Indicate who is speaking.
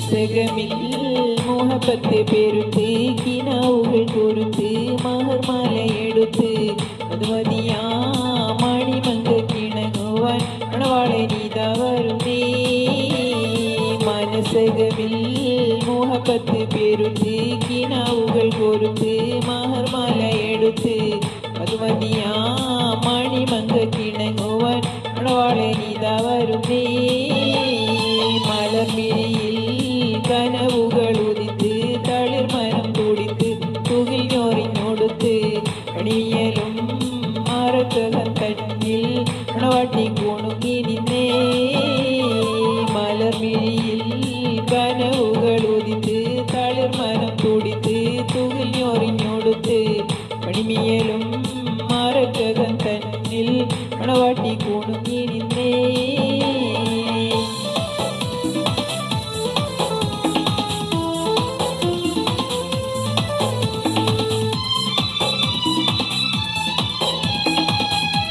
Speaker 1: മനസ്സകമിൽ മോഹപ്പത്ത് പെരുത്ത് കിനാവുകൾ കൊരുത്ത് മഹർമാലയെടുത്ത് അത് മതിയാ മണിമങ്ക കിണങ്ങുവാൻ മണവാളനിത വരുന്നേ മനസ്സകമിൽ മോഹപ്പത്ത് പെരുത്ത് കിനാവുകൾ കൊരുത്ത് മഹർമാലയെടുത്ത് അത് മതിയാ മണിമങ്ക കിണങ്ങുവാൻ മണവാളനിത വരുന്നേ മലർമിഴിയിൽ കനവുകൾ ഉദിത്ത് തളിർ മരം തുടിത്ത് തുകിൽ ഞൊറിഞ്ഞൊടുത്ത് അണിയലും മറക്കകം തന്നിൽ മണവാട്ടി കുണുങ്ങി നിന്നേ മലർമിഴിയിൽ കനവുകൾ ഉദിത്ത് തളിർ മരം തുടിത്ത് തുകിൽ ഞൊറിഞ്ഞൊടുത്ത് അണിമിയലും മറക്കകം തന്നിൽ മണവാട്ടി കുണുങ്ങി നിന്നേ